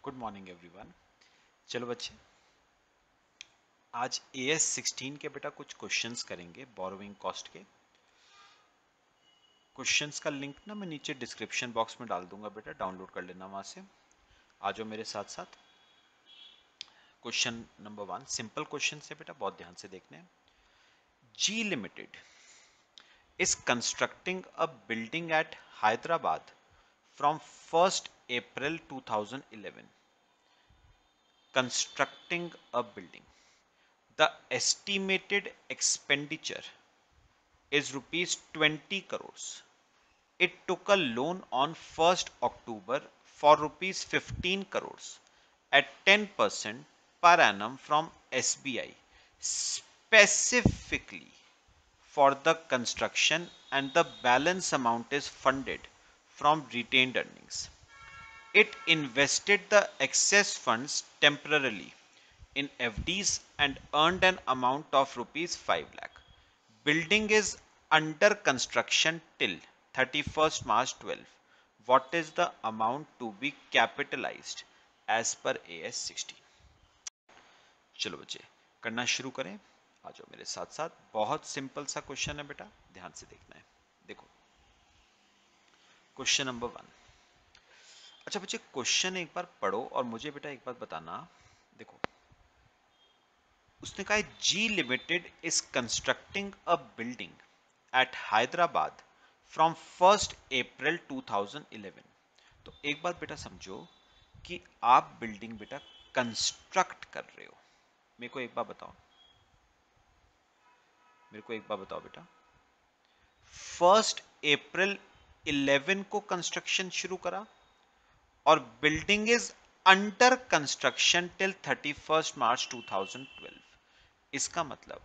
Good morning everyone. चलो बच्चे, आज AS 16 के बेटा कुछ क्वेश्चंस करेंगे बोरोइंग कॉस्ट के। क्वेश्चंस का लिंक ना मैं नीचे डिस्क्रिप्शन बॉक्स में डाल दूंगा बेटा, डाउनलोड कर लेना वहां से। आ जाओ मेरे साथ साथ। क्वेश्चन नंबर 1 सिंपल क्वेश्चन है बेटा, बहुत ध्यान से देखने हैं। जी limited is constructing a building at Hyderabad from 1st April 2011. Constructing a building. The estimated expenditure is rupees 20 crores. It took a loan on 1st October for rupees 15 crores at 10% per annum from SBI, specifically for the construction, and the balance amount is funded from retained earnings. It invested the excess funds temporarily in FDs and earned an amount of rupees 5 lakh. Building is under construction till 31st March 12. What is the amount to be capitalized as per AS 16? चलो बच्चे करना शुरू करें। आ जाओ मेरे साथ साथ। बहुत सिंपल सा क्वेश्चन है बेटा, ध्यान से देखना है। देखो क्वेश्चन नंबर 1। अच्छा बच्चे, क्वेश्चन एक बार पढ़ो और मुझे बेटा एक बात बताना। देखो उसने कहा G limited is constructing a building at Hyderabad from 1st April 2011। तो एक बात बेटा समझो कि आप बिल्डिंग बेटा कंस्ट्रक्ट कर रहे हो। मेरे को एक बात बताओ, बेटा 1st April 11 को कंस्ट्रक्शन शुरू करा और building is under construction till 31st March 2012। इसका मतलब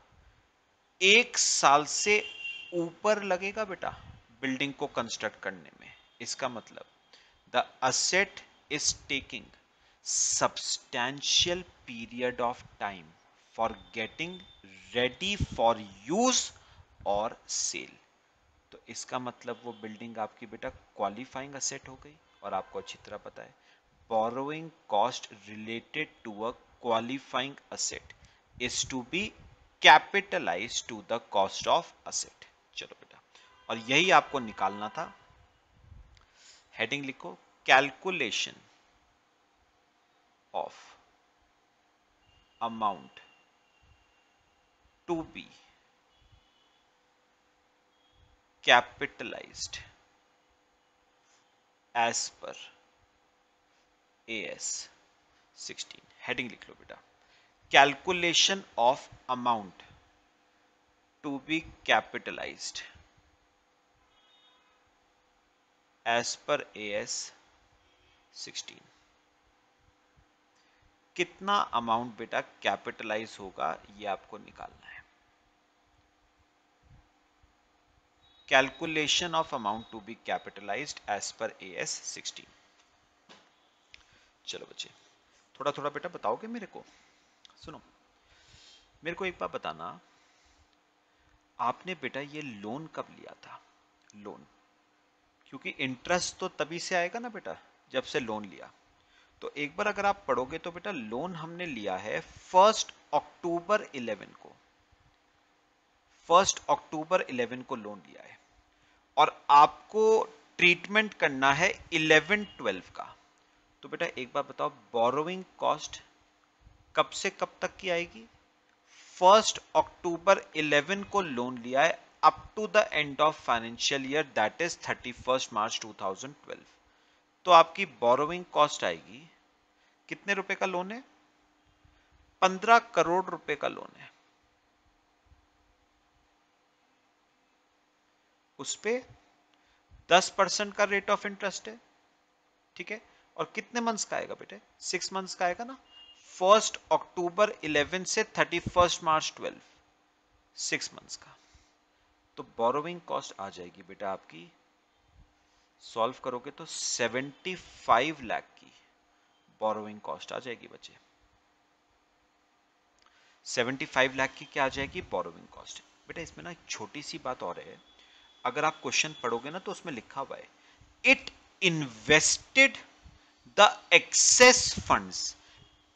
एक साल से ऊपर लगेगा बेटा बिल्डिंग को कंस्ट्रक्ट करने में। इसका मतलब the asset is taking substantial period of time for getting ready for use और सेल। तो इसका मतलब वो बिल्डिंग आपकी बेटा क्वालिफाइंग असेट हो गई। और आपको अच्छी तरह पता है borrowing cost related to a qualifying asset is to be capitalized to the cost of asset। चलो बेटा, और यही आपको निकालना था। हेडिंग लिखो, calculation of amount to be capitalized as per AS 16। Heading लिख लो बेटा, calculation of amount to be capitalized as per AS 16। कितना अमाउंट बेटा कैपिटलाइज होगा ये आपको निकालना है। Calculation of amount to be capitalized as per AS 16। चलो बच्चे थोड़ा थोड़ा बेटा बताओगे मेरे को। सुनो, मेरे को एक बात बताना, आपने बेटा ये लोन कब लिया था? लोन, क्योंकि इंटरेस्ट तो तभी से आएगा ना बेटा जब से लोन लिया। तो एक बार अगर आप पढ़ोगे तो बेटा लोन हमने लिया है 1st October 11 को। 1st October 11 को लोन लिया है और आपको ट्रीटमेंट करना है 11/12 का। तो बेटा एक बार बताओ, बोरोइंग कॉस्ट कब से कब तक की आएगी? 1st October 11 को लोन लिया है up to the end of financial year, that is 31st March 2012। तो आपकी बोरोइंग कॉस्ट आएगी, कितने रुपए का लोन है? 15 करोड़ रुपए का लोन है। उस पे 10% का रेट ऑफ इंटरेस्ट है, ठीक है। और कितने मंथ्स का आएगा बेटे? 6 मंथ्स का आएगा ना। 1st October 11 से 31st March 12, 6 मंथ्स का। तो बोरोइंग कॉस्ट आ जाएगी बेटा आपकी, सॉल्व करोगे तो 75 लाख की बोरोइंग कॉस्ट आ जाएगी बच्चे। 75 लाख की क्या आ जाएगी? Borrowing cost. बेटा इसमें ना एक छोटी सी बात और है, अगर आप क्वेश्चन पढ़ोगे ना तो उसमें लिखा हुआ है it invested the excess funds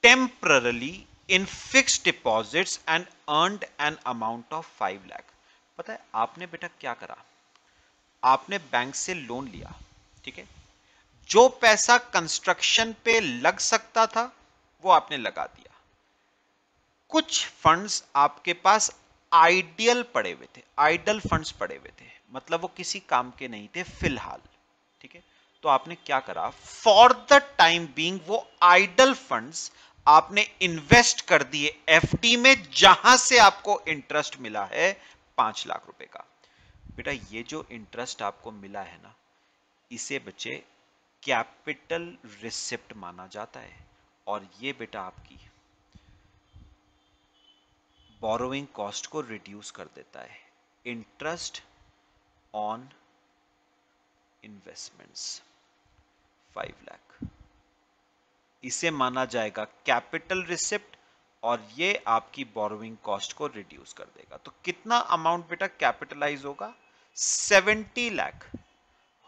temporarily in fixed deposits and earned an amount of 5 lakh. पता है आपने बेटा क्या करा, आपने बैंक से लोन लिया, ठीक है, जो पैसा कंस्ट्रक्शन पे लग सकता था वो आपने लगा दिया। कुछ फंड्स आपके पास आइडियल पड़े हुए थे, आइडल फंड्स पड़े हुए थे, मतलब वो किसी काम के नहीं थे फिलहाल, ठीक है। तो आपने क्या करा, फॉर द टाइम बीइंग वो आइडल फंड्स आपने इन्वेस्ट कर दिए एफडी में, जहां से आपको इंटरेस्ट मिला है 5 लाख रुपए का। बेटा ये जो इंटरेस्ट आपको मिला है ना, इसे बच्चे कैपिटल रिसिप्ट माना जाता है, और ये बेटा आपकी बोरोइंग कॉस्ट को रिड्यूस कर देता है। इंटरेस्ट ऑन इन्वेस्टमेंट्स 5 लाख, इसे माना जाएगा कैपिटल रिसिप्ट, और ये आपकी बोरोइंग कॉस्ट को रिड्यूस कर देगा। तो कितना अमाउंट बेटा कैपिटलाइज होगा, 70 लाख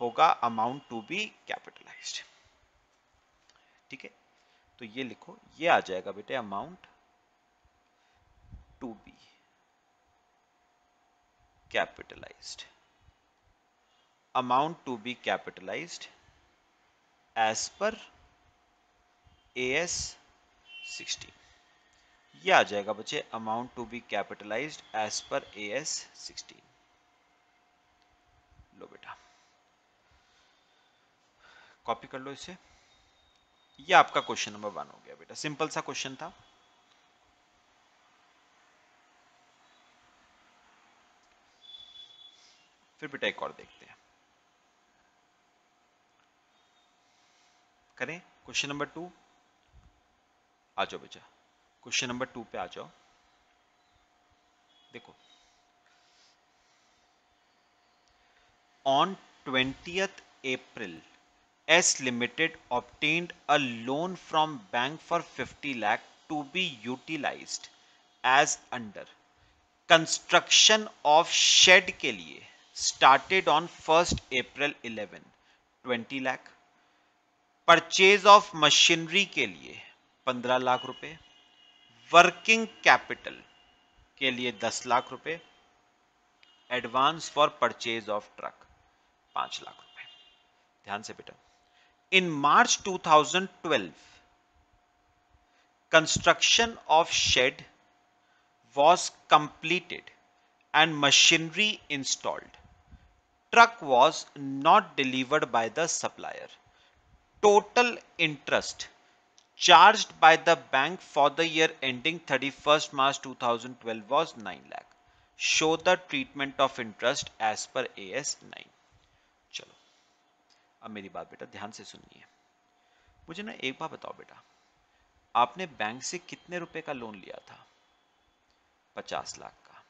होगा अमाउंट टू बी कैपिटलाइज्ड, ठीक है। तो ये लिखो, ये आ जाएगा बेटे amount to be capitalized, amount to be capitalized as per AS 16। ये आ जाएगा बच्चे amount to be capitalized as per AS 16। लो बेटा कॉपी कर लो इसे। ये आपका क्वेश्चन नंबर 1 हो गया बेटा, सिंपल सा क्वेश्चन था। फिर बेटा एक और देखते हैं, करें क्वेश्चन नंबर 2। आ जाओ बेटा क्वेश्चन नंबर 2 पे आ जाओ। देखो, on 20th April S Limited obtained a loan from bank for 50 lakh to be utilized as under construction of shed के लिए started on 1st April 11 20 lakh, purchase of machinery के लिए 15 लाख रुपए, वर्किंग कैपिटल के लिए 10 लाख रुपए, advance for purchase of truck 5 lakh रुपए। ध्यान से बेटा, in March 2012 construction of shed was completed and machinery installed. Truck was not delivered by the supplier. Total interest charged by the bank for the year ending 31st March 2012 was 9 lakh. Show the treatment of interest as per AS 9। चलो अब मेरी बात बेटा ध्यान से सुनिए। मुझे ना एक बात बताओ बेटा, आपने बैंक से कितने रुपए का लोन लिया था, 50 लाख का।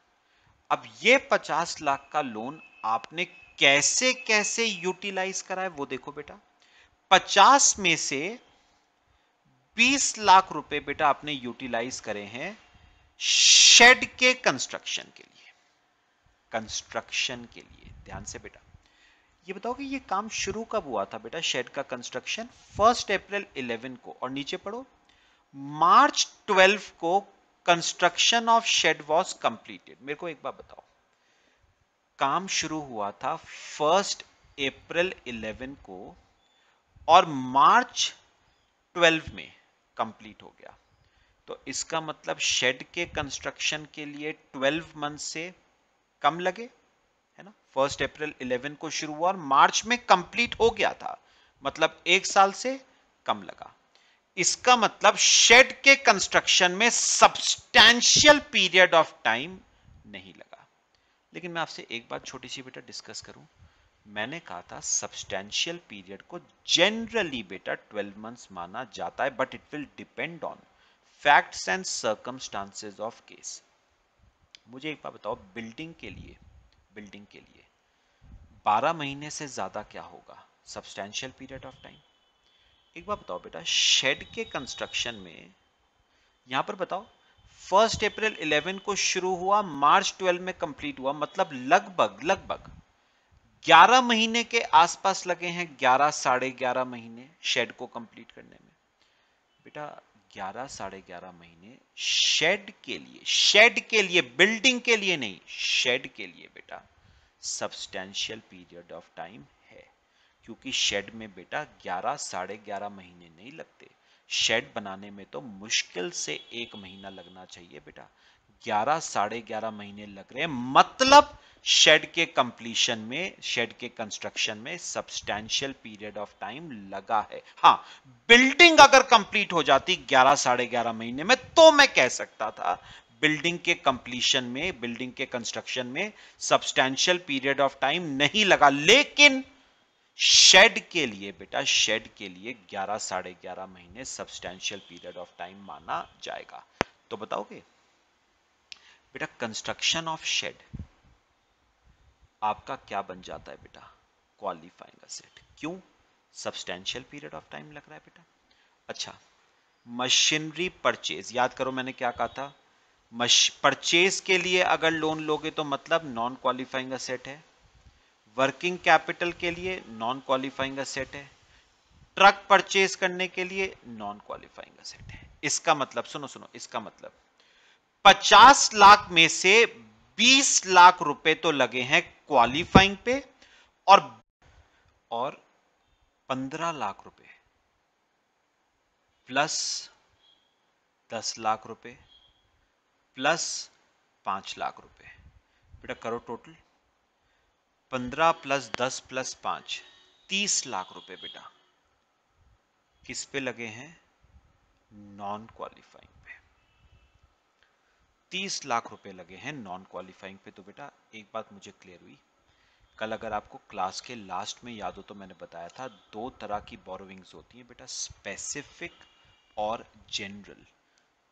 अब ये 50 लाख का लोन आपने कैसे कैसे यूटिलाइज करा है वो देखो बेटा। 50 में से 20 लाख रुपए बेटा आपने यूटिलाइज करे हैं शेड के कंस्ट्रक्शन के लिए, कंस्ट्रक्शन के लिए। ध्यान से बेटा ये बताओ कि ये काम शुरू कब हुआ था बेटा, शेड का कंस्ट्रक्शन 1st April 11 को, और नीचे पढ़ो March 12 को construction of shed was completed. मेरे को एक बात बताओ, काम शुरू हुआ था 1st April 11 को और March 12 में कंप्लीट हो गया, तो इसका मतलब शेड के कंस्ट्रक्शन के लिए 12 मंथ से कम लगे, है ना। 1st April 11 को शुरू हुआ और मार्च में कंप्लीट हो गया था, मतलब 1 साल से कम लगा। इसका मतलब शेड के कंस्ट्रक्शन में सब्सटैंशियल पीरियड ऑफ टाइम नहीं लगा। लेकिन मैं आपसे एक बात छोटी सी बेटा डिस्कस करूं, मैंने कहा था सब्सटैंशियल पीरियड को जनरली बेटा 12 मंथ्स माना जाता है, but it will depend on facts and circumstances of case. मुझे एक बात बताओ, बिल्डिंग के लिए 12 महीने से ज्यादा क्या होगा सब्सटैंशियल पीरियड ऑफ टाइम। एक बात बताओ बेटा, शेड के कंस्ट्रक्शन में यहां पर बताओ 1st April 11 को शुरू हुआ, मार्च 12 में कंप्लीट हुआ, मतलब लगभग 11 महीने के आसपास लगे हैं, 11 साढ़े 11 महीने शेड को कंप्लीट करने में। बेटा 11 साढ़े 11 महीने शेड के लिए, बिल्डिंग के लिए नहीं, शेड के लिए बेटा सब्सटैंशियल पीरियड ऑफ टाइम है। क्योंकि शेड में बेटा 11 साढ़े 11 महीने नहीं लगते, शेड बनाने में तो मुश्किल से 1 महीना लगना चाहिए बेटा। 11 साढ़े 11 महीने लग रहे हैं, मतलब शेड के कंप्लीशन में, शेड के कंस्ट्रक्शन में सब्सटैंशियल पीरियड ऑफ टाइम लगा है। हाँ, बिल्डिंग अगर कंप्लीट हो जाती 11 साढ़े 11 महीने में तो मैं कह सकता था बिल्डिंग के कंप्लीशन में, बिल्डिंग के कंस्ट्रक्शन में सब्सटैंशियल पीरियड ऑफ टाइम नहीं लगा। लेकिन शेड के लिए बेटा, शेड के लिए 11 साढ़े 11 महीने सब्सटैंशियल पीरियड ऑफ टाइम माना जाएगा। तो बताओगे बेटा कंस्ट्रक्शन ऑफ शेड आपका क्या बन जाता है बेटा? Qualifying asset. क्यों? सब्सटैंशियल पीरियड ऑफ टाइम लग रहा है बेटा। अच्छा, मशीनरी परचेज, याद करो मैंने क्या कहा था, परचेज के लिए अगर लोन लोगे तो मतलब नॉन क्वालिफाइंग असेट है। वर्किंग कैपिटल के लिए नॉन क्वालिफाइंग असेट है। ट्रक परचेज करने के लिए नॉन क्वालिफाइंग असेट है। इसका मतलब सुनो सुनो, इसका मतलब 50 लाख में से 20 लाख रुपए तो लगे हैं क्वालिफाइंग पे, और 15 लाख रुपए प्लस 10 लाख रुपए प्लस 5 लाख रुपए। बेटा करो टोटल, 15 प्लस 10 प्लस 5, 30 लाख रुपए बेटा किस पे लगे हैं? नॉन क्वालिफाइंग पे। 30 लाख रुपए लगे हैं नॉन क्वालिफाइंग पे। तो बेटा एक बात मुझे क्लियर हुई, कल अगर आपको क्लास के लास्ट में याद हो तो मैंने बताया था दो तरह की बोरोविंग्स होती हैं बेटा, स्पेसिफिक और जनरल।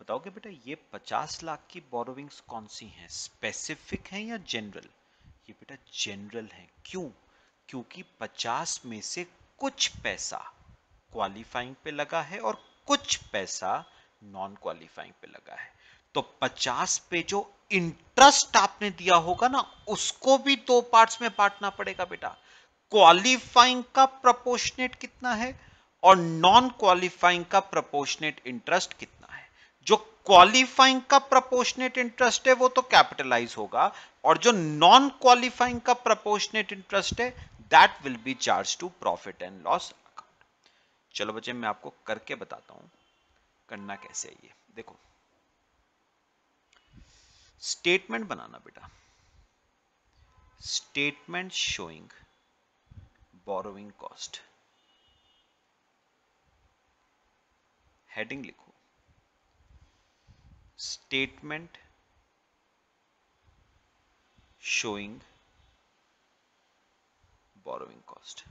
बताओगे बेटा ये 50 लाख की बोरोविंग्स कौन सी हैं, स्पेसिफिक हैं या जनरल? ये बेटा जनरल हैं। क्यों? क्योंकि 50 में से कुछ पैसा क्वालिफाइंग पे लगा है और कुछ पैसा नॉन क्वालिफाइंग पे लगा है। तो 50 पे जो इंटरेस्ट आपने दिया होगा ना, उसको भी दो पार्ट्स में बांटना पड़ेगा बेटा। क्वालिफाइंग का प्रोपोर्शनेट कितना है और नॉन क्वालिफाइंग का प्रोपोर्शनेट इंटरेस्ट कितना है। जो क्वालिफाइंग का प्रोपोर्शनेट इंटरेस्ट है वो तो कैपिटलाइज होगा, और जो नॉन क्वालिफाइंग का प्रोपोर्शनेट इंटरेस्ट है that will be charge to profit and loss account. चलो बच्चे मैं आपको करके बताता हूं करना कैसे है। ये देखो, स्टेटमेंट बनाना बेटा, statement showing borrowing cost. Heading लिखो statement showing borrowing cost.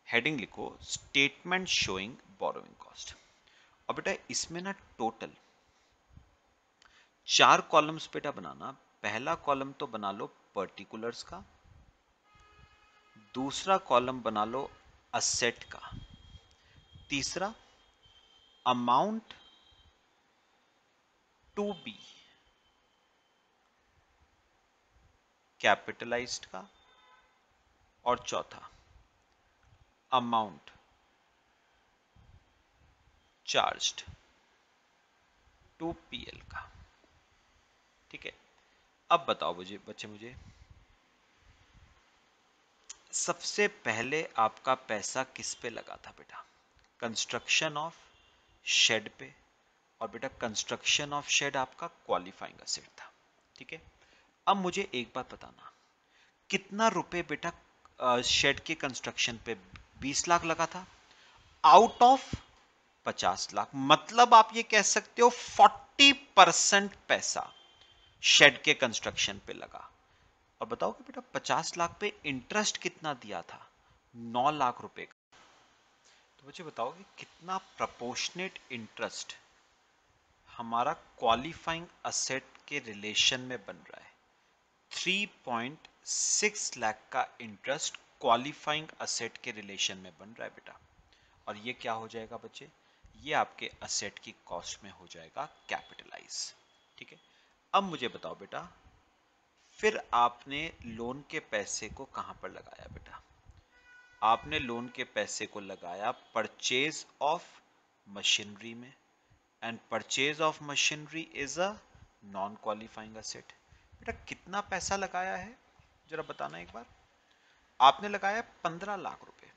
Heading लिखो स्टेटमेंट शोइंग बोरोइंग कॉस्ट। और बेटा इसमें ना टोटल 4 कॉलम्स बेटा बनाना। पहला कॉलम तो बना लो पर्टिकुलर्स का, दूसरा कॉलम बना लो असेट का, तीसरा अमाउंट टू बी कैपिटलाइज्ड का, और चौथा अमाउंट चार्ज्ड टू पीएल का। ठीक है, अब बताओ मुझे बच्चे, मुझे सबसे पहले आपका पैसा किस पे लगा था बेटा? कंस्ट्रक्शन ऑफ शेड पे। और बेटा कंस्ट्रक्शन ऑफ शेड आपका क्वालिफाइंग असेट था। ठीक है, अब मुझे एक बात बताना, कितना रुपए बेटा शेड के कंस्ट्रक्शन पे? 20 लाख लगा था आउट ऑफ 50 लाख। मतलब आप ये कह सकते हो 40% पैसा शेड के कंस्ट्रक्शन पे लगा। और बताओगे बेटा 50 लाख पे इंटरेस्ट कितना दिया था? 9 लाख रुपए का। तो मुझे बताओगे कितना प्रोपोर्शनेट इंटरेस्ट हमारा क्वालिफाइंग असेट के रिलेशन में बन रहा है? 3.6 लाख का इंटरेस्ट क्वालिफाइंग असेट के रिलेशन में बन रहा है बेटा। और ये क्या हो जाएगा बच्चे? ये आपके असेट की कॉस्ट में हो जाएगा कैपिटलाइज। ठीक है, अब मुझे बताओ बेटा, फिर आपने लोन के पैसे को कहां पर लगाया बेटा? आपने लोन के पैसे को लगाया परचेज ऑफ मशीनरी में, and purchase of machinery is a non qualifying asset. बेटा कितना पैसा लगाया है जरा बताना एक बार। आपने लगाया 15 लाख रुपए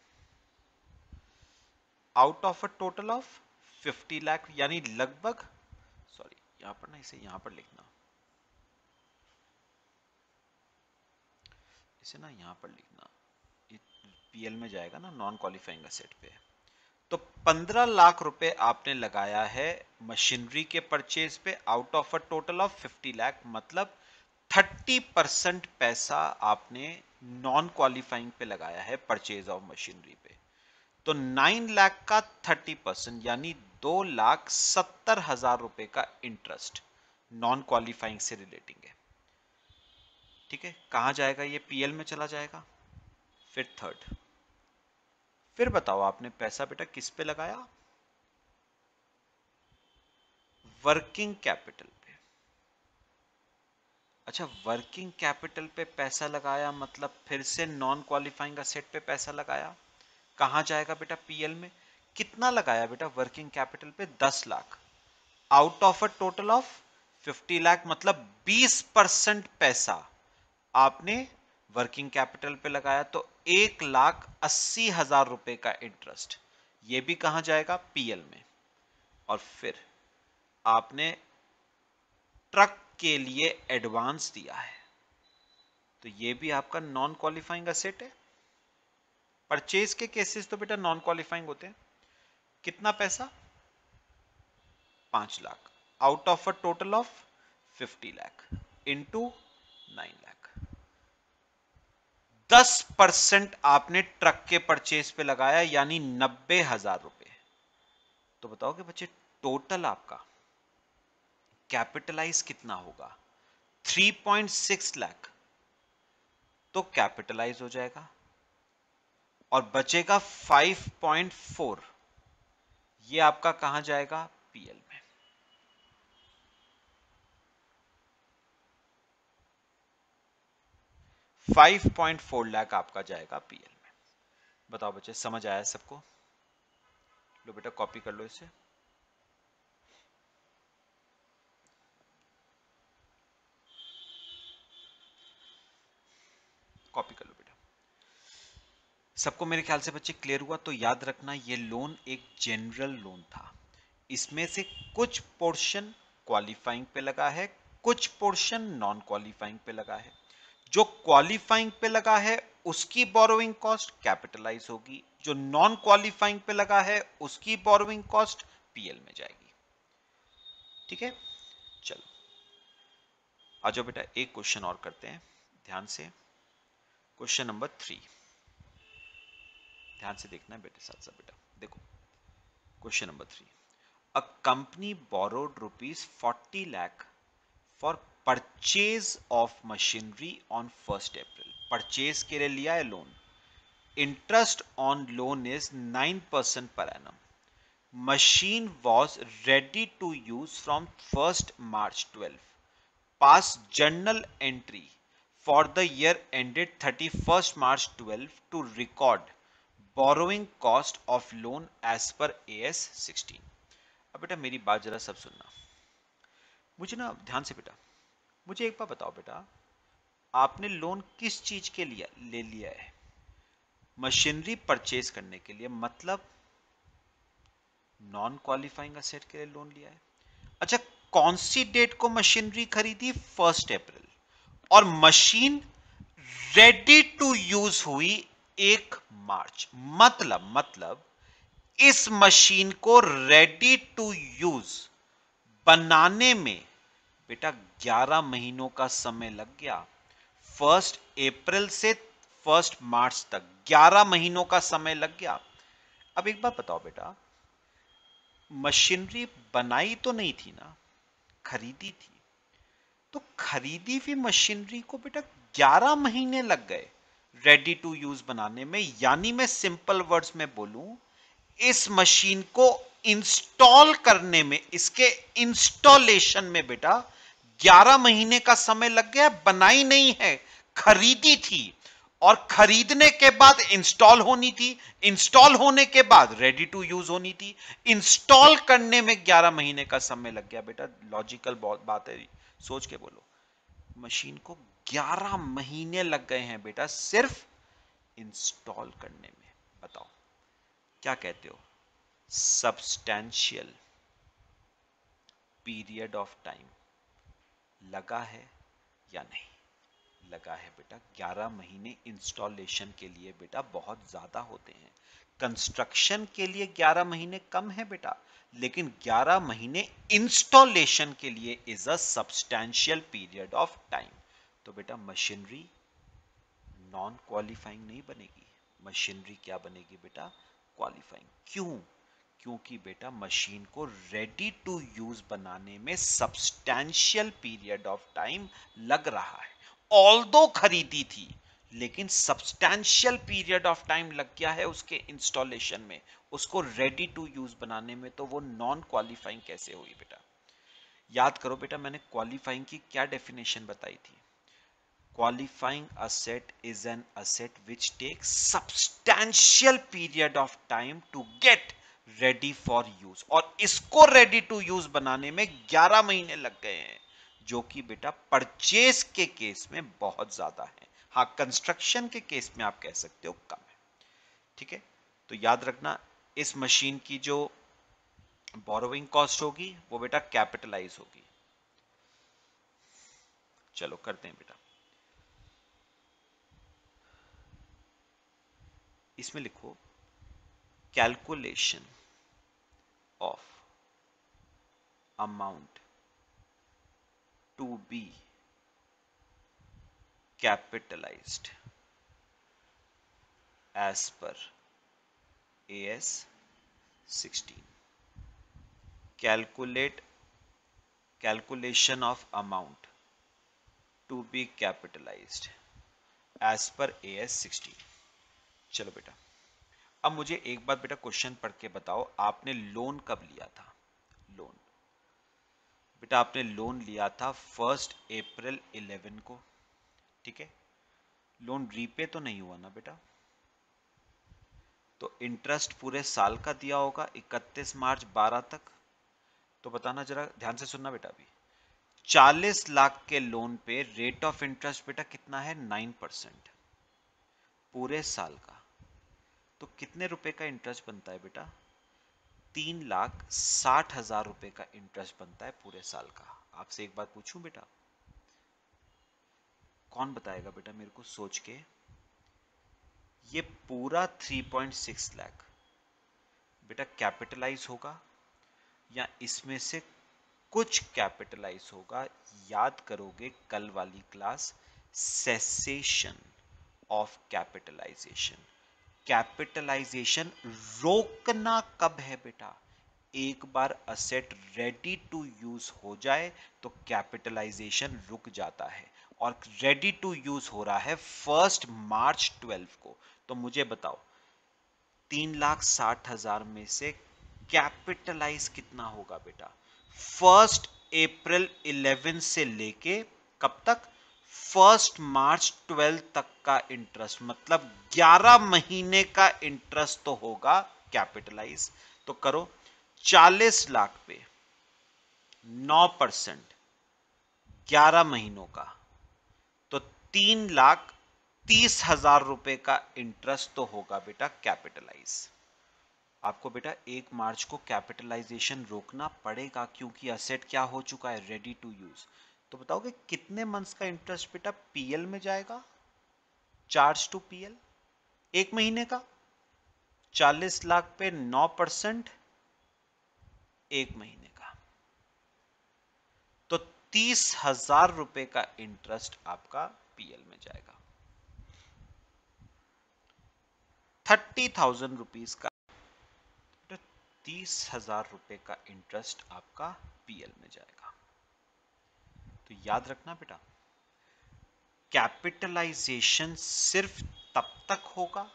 out of a total of 50 lakh, यानी लगभग, सॉरी यहां पर ना, इसे यहां पर लिखना, इसे ना यहां पर लिखना, पीएल में जाएगा ना नॉन क्वालिफाइंग असेट पे। तो 15 लाख रुपए आपने लगाया है मशीनरी के परचेज पे out of a total of 50 lakh, मतलब 30% पैसा आपने नॉन क्वालिफाइंग पे लगाया है परचेज ऑफ मशीनरी पे। तो 9 लाख का 30% यानी 2,70,000 रुपए का इंटरेस्ट नॉन क्वालिफाइंग से रिलेटिंग है। ठीक है, कहां जाएगा? ये पीएल में चला जाएगा। फिर थर्ड, फिर बताओ आपने पैसा बेटा किस पे लगाया? वर्किंग कैपिटल पे। अच्छा, वर्किंग कैपिटल पे पैसा लगाया मतलब फिर से नॉन क्वालिफाइंग असेट पे पैसा लगाया। कहां जाएगा बेटा? पीएल में। कितना लगाया बेटा वर्किंग कैपिटल पे? 10 lakh out of a total of 50 lakh, मतलब 20% पैसा आपने वर्किंग कैपिटल पे लगाया। तो 1,80,000 रुपए का इंटरेस्ट, ये भी कहां जाएगा? पीएल में। और फिर आपने ट्रक के लिए एडवांस दिया है, तो ये भी आपका नॉन क्वालिफाइंग असेट है। परचेज के केसेस तो बेटा नॉन क्वालिफाइंग होते हैं। कितना पैसा? 5 lakh out of a total of 50 lakh into 9 lakh. 10% आपने ट्रक के परचेज पे लगाया, यानी 90,000 रुपए। तो बताओ कि बच्चे टोटल आपका कैपिटलाइज कितना होगा? 3.6 लाख तो कैपिटलाइज हो जाएगा, और बचेगा 5.4, ये आपका कहां जाएगा? पीएल में। $5.4 लाख आपका जाएगा पीएल में। बताओ बच्चे समझ आया सबको? लो बेटा कॉपी कर लो इसे। कॉपी कर लो बेटा। सबको मेरे ख्याल से बच्चे क्लियर हुआ? तो याद रखना ये लोन एक जनरल लोन था। इसमें से कुछ पोर्शन क्वालिफाइंग पे लगा है, कुछ पोर्शन नॉन क्वालिफाइंग पे लगा है। जो क्वालिफाइंग पे लगा है उसकी बोरोइंग कॉस्ट कैपिटलाइज होगी, जो नॉन क्वालिफाइंग पे लगा है उसकी बोरोइंग कॉस्ट पीएल में जाएगी। ठीक है, चलो आ जाओ बेटा, एक क्वेश्चन और करते हैं ध्यान से। क्वेश्चन नंबर 3, ध्यान से देखना है बेटे, साथ साथ बेटा देखो। Question number 3, a company borrowed ₹40 lakh for purchase of machinery on 1 April. Purchase के लिए लिया है loan. Interest on loan is 9% per annum. Machine was ready to use from 1st March 12. Pass journal entry for the year ended 31st March 12 to record borrowing cost of loan as per AS 16. अब बेटा मेरी बात जरा सब सुनना, मुझे ना ध्यान से बेटा, मुझे एक बार बताओ बेटा, आपने लोन किस चीज के लिए ले लिया है? मशीनरी परचेज करने के लिए, मतलब नॉन क्वालिफाइंग असेट के लिए लोन लिया है। अच्छा, कौन सी डेट को मशीनरी खरीदी? 1 अप्रैल। और मशीन रेडी टू यूज हुई 1 मार्च। मतलब इस मशीन को रेडी टू यूज बनाने में बेटा 11 महीनों का समय लग गया। 1 अप्रैल से 1 मार्च तक 11 महीनों का समय लग गया। अब एक बात बताओ बेटा, मशीनरी बनाई तो नहीं थी ना, खरीदी थी। तो खरीदी हुई मशीनरी को बेटा 11 महीने लग गए रेडी टू यूज बनाने में। यानी मैं सिंपल वर्ड्स में बोलूं, इस मशीन को इंस्टॉल करने में, इसके इंस्टॉलेशन में बेटा 11 महीने का समय लग गया। बनाई नहीं है, खरीदी थी, और खरीदने के बाद इंस्टॉल होनी थी, इंस्टॉल होने के बाद रेडी टू यूज होनी थी। इंस्टॉल करने में 11 महीने का समय लग गया बेटा। लॉजिकल बहुत बात है, सोच के बोलो। मशीन को 11 महीने लग गए हैं बेटा सिर्फ इंस्टॉल करने में। बताओ क्या कहते हो? सब्सटैंशियल पीरियड ऑफ टाइम लगा है या नहीं? लगा है बेटा। 11 महीने इंस्टॉलेशन के लिए बेटा बहुत ज्यादा होते हैं। कंस्ट्रक्शन के लिए 11 महीने कम है बेटा, लेकिन 11 महीने इंस्टॉलेशन के लिए is a substantial period of time. तो बेटा मशीनरी नॉन क्वालिफाइंग नहीं बनेगी, मशीनरी क्या बनेगी बेटा? क्वालिफाइंग। क्यों? क्योंकि बेटा मशीन को रेडी टू यूज बनाने में सब्सटैंशियल पीरियड ऑफ टाइम लग रहा है। ऑल्दो खरीदी थी, लेकिन सब्सटैंशियल पीरियड ऑफ टाइम लग गया है उसके इंस्टॉलेशन में, उसको रेडी टू यूज बनाने में। तो वो नॉन क्वालिफाइंग कैसे हुई बेटा? याद करो बेटा, मैंने क्वालिफाइंग की क्या डेफिनेशन बताई थी? Qualifying asset is an asset which takes substantial period of time to get ready for use, और इसको ready to use बनाने में 11 महीने लग गए हैं, जो कि बेटा परचेज के केस में बहुत ज्यादा है। हाँ, कंस्ट्रक्शन के केस में आप कह सकते हो कम है। ठीक है, तो याद रखना, इस मशीन की जो बोरोइंग कॉस्ट होगी वो बेटा कैपिटलाइज होगी। चलो करते हैं बेटा, इसमें लिखो calculation of amount to be capitalized as per AS 16. Calculation of amount to be capitalized as per AS 16. चलो बेटा, अब मुझे एक बात बेटा क्वेश्चन पढ़ के बताओ, आपने लोन कब लिया था? लोन बेटा आपने लोन लिया था 1 अप्रैल 11 को। ठीक है, लोन रीपे तो नहीं हुआ ना बेटा? तो इंटरेस्ट पूरे साल का दिया होगा 31 मार्च 12 तक। तो बताना, जरा ध्यान से सुनना बेटा। अभी 40 लाख के लोन पे रेट ऑफ इंटरेस्ट बेटा कितना है? 9% पूरे साल का। तो कितने रुपए का इंटरेस्ट बनता है बेटा? 3,60,000 रुपए का इंटरेस्ट बनता है पूरे साल का। आपसे एक बात पूछूं बेटा, कौन बताएगा बेटा मेरे को सोच के? ये पूरा 3.6 लाख बेटा कैपिटलाइज होगा या इसमें से कुछ कैपिटलाइज होगा? याद करोगे कल वाली class, cessation of capitalization. Capitalization रोकना कब है बेटा? एक बार असेट रेडी टू यूज हो जाए तो कैपिटलाइजेशन रुक जाता है, और रेडी टू यूज हो रहा है 1 मार्च 12 को। तो मुझे बताओ 3,60,000 में से कैपिटलाइज कितना होगा बेटा? 1 अप्रैल 11 से लेके कब तक? 1 मार्च 12 तक का इंटरेस्ट, मतलब 11 महीने का इंटरेस्ट तो होगा कैपिटलाइज। तो करो, 40 लाख पे 9% 11 महीनों का, तो 3,30,000 रुपए का इंटरेस्ट तो होगा बेटा कैपिटलाइज। आपको बेटा 1 मार्च को कैपिटलाइजेशन रोकना पड़ेगा, क्योंकि असेट क्या हो चुका है? Ready to use. तो बताओगे कितने मंथ्स का इंटरेस्ट बेटा पीएल में जाएगा? चार्ज टू पीएल 1 महीने का। 40 लाख पे 9% 1 महीने का, तो 30,000 रुपए का इंटरेस्ट आपका पीएल में जाएगा। 30,000 रुपीज का, 30,000 रुपए का इंटरेस्ट आपका पीएल में जाएगा। तो याद रखना बेटा, कैपिटलाइजेशन सिर्फ तब तक होगा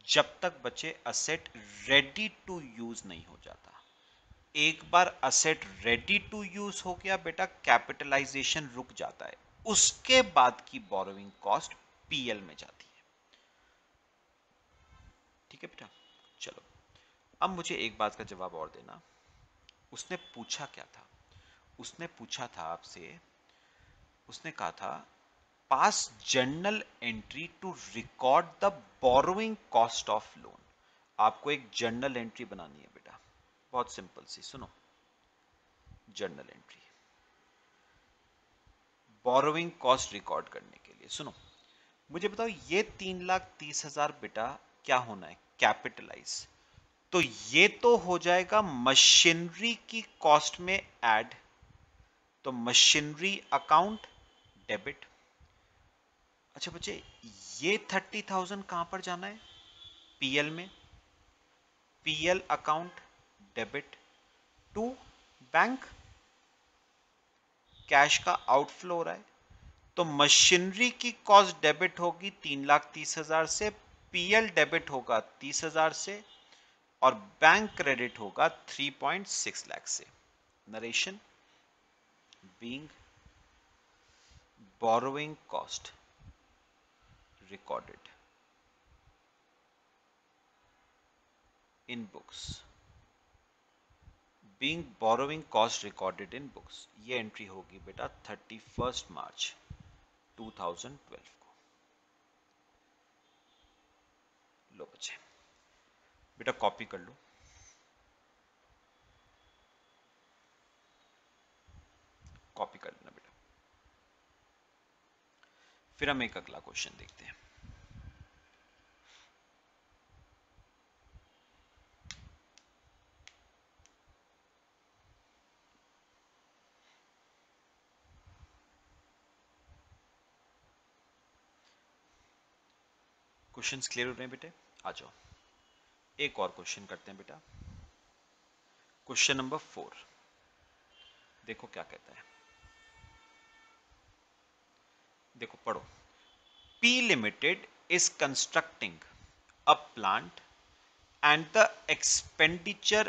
जब तक बच्चे असेट रेडी टू यूज नहीं हो जाता। एक बार असेट रेडी टू यूज हो गया बेटा, कैपिटलाइजेशन रुक जाता है, उसके बाद की बोरोइंग कॉस्ट पीएल में जाती है। ठीक है बेटा, चलो अब मुझे एक बात का जवाब और देना। उसने पूछा क्या था? उसने पूछा था आपसे, उसने कहा था pass journal entry to record the borrowing cost of loan. आपको एक जर्नल एंट्री बनानी है बेटा, बहुत सिंपल सी, सुनो। Journal entry borrowing cost record करने के लिए, सुनो मुझे बताओ, ये 3,30,000 बेटा क्या होना है? कैपिटलाइज। तो ये तो हो जाएगा मशीनरी की कॉस्ट में ऐड, तो मशीनरी अकाउंट डेबिट। अच्छा बच्चे, ये 30,000 कहां पर जाना है? पीएल में। PL account debit to bank, cash का आउटफ्लो हो रहा है, तो मशीनरी की कॉस्ट डेबिट होगी 3,30,000 से, पीएल डेबिट होगा 30,000 से, और बैंक क्रेडिट होगा 3.6 लाख से। Narration being borrowing cost recorded in books, being borrowing cost recorded in books, ये एंट्री होगी बेटा 31 मार्च 2012 को। लो बच्चे, बेटा कॉपी कर लो, कॉपी कर लेना बेटा। फिर हम एक अगला क्वेश्चन देखते हैं। क्वेश्चंस क्लियर हो रहे हैं बेटे? आ जाओ, एक और क्वेश्चन करते हैं बेटा। क्वेश्चन नंबर 4, देखो क्या कहता है, देखो पढ़ो। P Limited is constructing a plant and the expenditure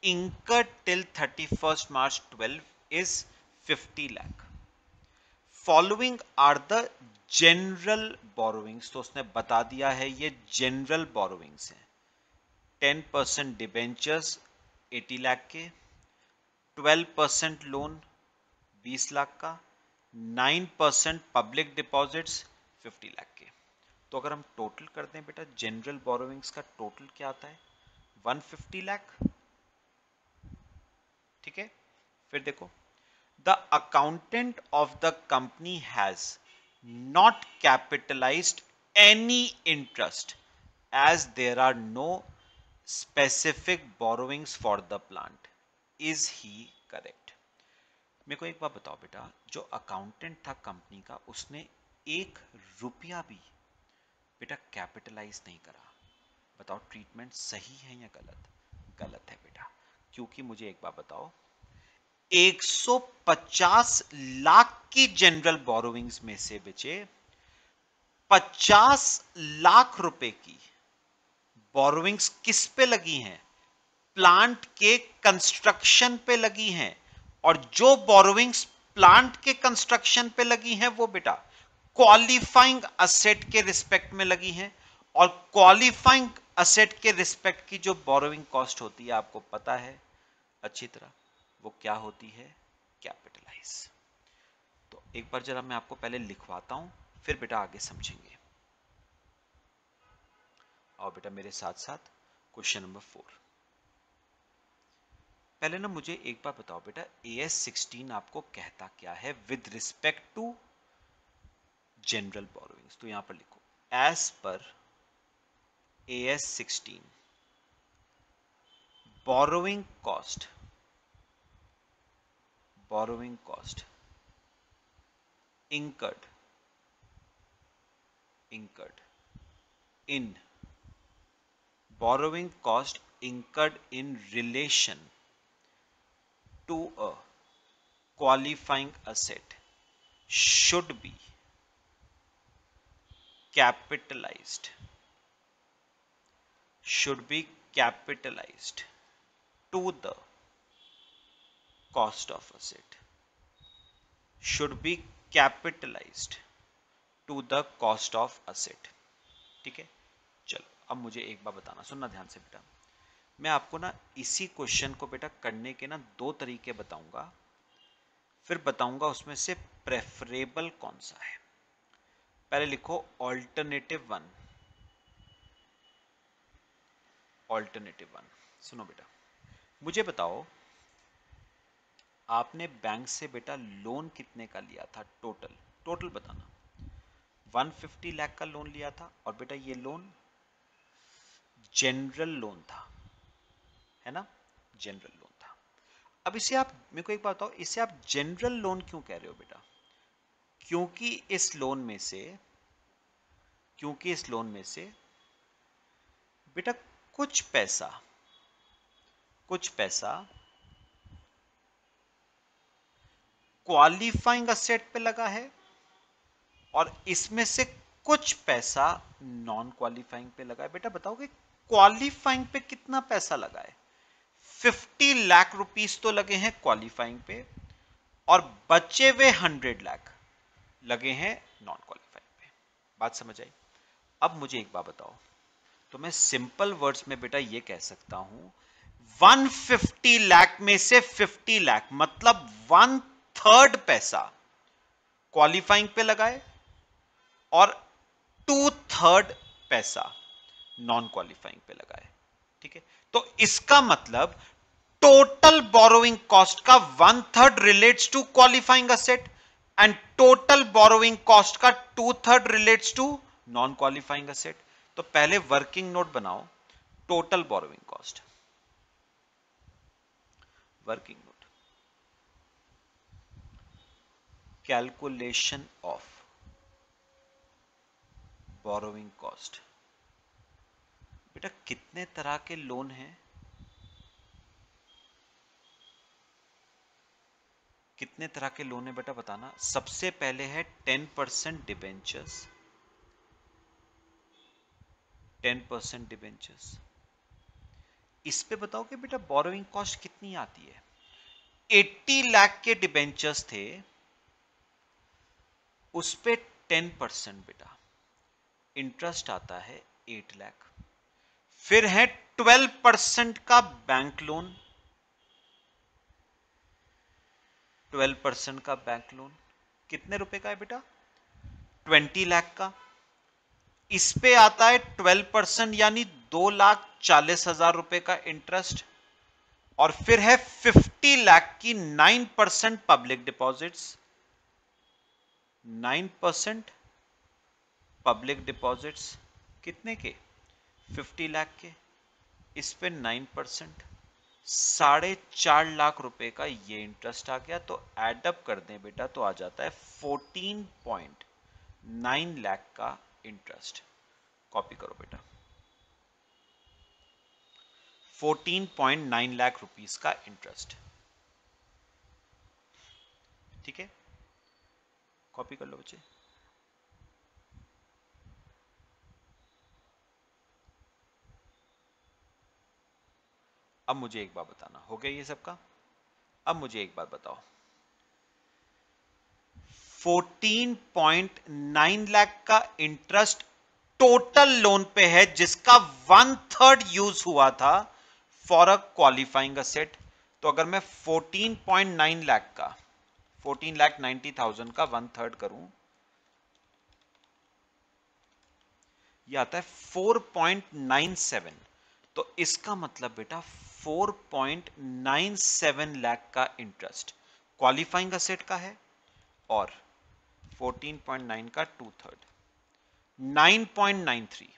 incurred till 31st March 12 is 50 lakh. Following are the general borrowings, तो उसने बता दिया है ये general borrowings हैं। 10% डिबेंचर्स 80 लाख के, 12% लोन 20 लाख का, 9% पब्लिक डिपॉजिट्स 50 लाख के। तो अगर हम टोटल करते हैं बेटा, जनरल बोरोविंग्स का टोटल क्या आता है? 150 लाख। ठीक है, फिर देखो, the accountant of the company has not capitalized any interest as there are no specific borrowings for the plant. Is he correct? मेरे को एक बात बताओ बेटा, जो अकाउंटेंट था कंपनी का, उसने 1 रुपया भी बेटा कैपिटलाइज नहीं करा। बताओ ट्रीटमेंट सही है या गलत? गलत है बेटा, क्योंकि मुझे एक बात बताओ, 150 लाख की जनरल बोरोविंग्स में से बचे 50 लाख रुपए की बोरोविंग्स किस पे लगी हैं? प्लांट के कंस्ट्रक्शन पे लगी हैं। और जो बोरोविंग्स प्लांट के कंस्ट्रक्शन पे लगी हैं वो बेटा क्वालिफाइंग असेट के रिस्पेक्ट में लगी हैं। और क्वालिफाइंग असेट के रिस्पेक्ट की जो बोरोविंग कॉस्ट होती है, आपको पता है अच्छी तरह, वो क्या होती है? कैपिटलाइज। तो एक बार जरा मैं आपको पहले लिखवाता हूं, फिर बेटा आगे समझेंगे। और बेटा मेरे साथ साथ क्वेश्चन नंबर 4। पहले ना मुझे एक बार बताओ बेटा, AS16 आपको कहता क्या है with respect to general borrowings? तो यहां पर लिखो, as per AS16 borrowing cost, borrowing cost incurred in borrowing cost incurred in relation to a qualifying asset should be capitalized should be capitalized to the cost of asset, should be capitalized to the cost of asset। ठीक है, चलो अब मुझे एक बार बताना, सुनना ध्यान से बेटा। मैं आपको ना इसी क्वेश्चन को बेटा करने के ना दो तरीके बताऊंगा, फिर बताऊंगा उसमें से प्रेफरेबल कौन सा है। पहले लिखो ऑल्टरनेटिव वन, ऑल्टरनेटिव वन। सुनो बेटा, मुझे बताओ आपने बैंक से बेटा लोन कितने का लिया था? टोटल, टोटल बताना। 150 लाख का लोन लिया था, और बेटा ये लोन जनरल लोन था, है ना, जनरल लोन था। अब इसे आप मेरे को एक बात बताओ, इसे आप जनरल लोन क्यों कह रहे हो बेटा? क्योंकि इस लोन में से, क्योंकि इस लोन में से बेटा कुछ पैसा, कुछ पैसा क्वालिफाइंग असेट पे लगा है, और इसमें से कुछ पैसा नॉन क्वालिफाइंग पे लगा है। बेटा बताओगे क्वालिफाइंग पे कितना पैसा लगा है? 50 लाख रुपीस तो लगे हैं क्वालिफाइंग पे, और बचे हुए 100 लाख लगे हैं नॉन क्वालिफाइंग पे। बात समझ आई? अब मुझे एक बात बताओ, तो मैं सिंपल वर्ड्स में बेटा ये कह सकता हूं 150 लाख में से 50 लाख मतलब 1/3 पैसा क्वालिफाइंग पे लगाए, और 2/3 पैसा नॉन क्वालिफाइंग पे लगाए। ठीक है, तो इसका मतलब टोटल बोरोइंग कॉस्ट का 1/3 relates to qualifying asset, and total borrowing cost का 2/3 relates to non qualifying asset. तो पहले वर्किंग नोट बनाओ, total borrowing cost, working note, calculation of borrowing cost. बेटा कितने तरह के लोन हैं? कितने तरह के लोन है बेटा बताना। सबसे पहले है 10% डिबेंचर्स, 10% डिबेंचर्स। इस पे बताओ कि बेटा बोरोइंग कॉस्ट कितनी आती है? 80 लाख के डिबेंचर्स थे, उस पे 10% बेटा इंटरेस्ट आता है 8 लाख। फिर है 12% का बैंक लोन, 12% का बैंक लोन कितने रुपए का है बेटा? 20 लाख का। इस पे आता है 12% यानी 2,40,000 रुपए का इंटरेस्ट। और फिर है 50 लाख की 9% पब्लिक डिपॉजिट्स, 9% पब्लिक डिपॉजिट्स कितने के? 50 लाख के। इस पे 9%, 4.5 लाख रुपए का ये इंटरेस्ट आ गया। तो एडअप कर दें बेटा तो आ जाता है 14.9 लाख का इंटरेस्ट। कॉपी करो बेटा, 14.9 लाख रुपीस का इंटरेस्ट। ठीक है, कॉपी कर लो बच्चे। अब मुझे एक बात बताना, हो गया ये सबका? अब मुझे एक बात बताओ, 14.9 लाख का इंटरेस्ट टोटल लोन पे है, जिसका 1/3 यूज हुआ था फॉर अ क्वालिफाइंग असेट। तो अगर मैं 14.9 लाख का, 14,90,000 का 1/3 करूं, यह आता है 4.97। तो इसका मतलब बेटा 4.97 लाख का इंटरेस्ट क्वालिफाइंग असेट का है, और 14.9 का 2/3 9.93,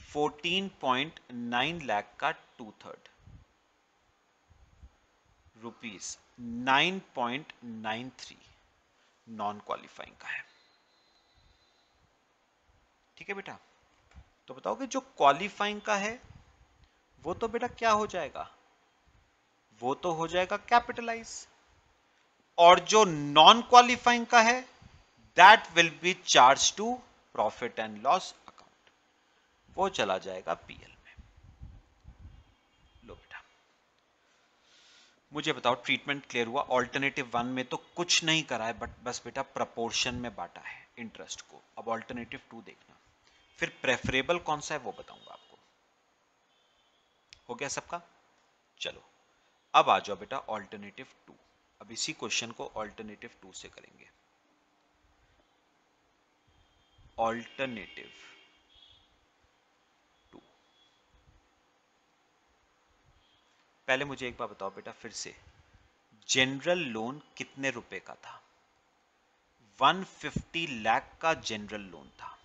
14.9 लाख का 2/3 रुपीस 9.93 नॉन क्वालिफाइंग का है। ठीक है बेटा, तो बताओ कि जो क्वालिफाइंग का है वो तो बेटा क्या हो जाएगा? वो तो हो जाएगा कैपिटलाइज, और जो नॉन क्वालिफाइंग का है that will be charge to profit and loss account. वो चला जाएगा पीएल में। लो बेटा, मुझे बताओ ट्रीटमेंट क्लियर हुआ? ऑल्टरनेटिव 1 में तो कुछ नहीं करा है, बट बस बेटा प्रपोर्शन में बांटा है इंटरेस्ट को। अब ऑल्टरनेटिव 2 देखना, फिर प्रेफरेबल कौन सा है वो बताऊंगा आपको। हो गया सबका? चलो अब आ जाओ बेटा ऑल्टरनेटिव 2। अब इसी क्वेश्चन को ऑल्टरनेटिव 2 से करेंगे। ऑल्टरनेटिव 2, पहले मुझे एक बार बताओ बेटा फिर से, जनरल लोन कितने रुपए का था? 150 लाख का जनरल लोन था।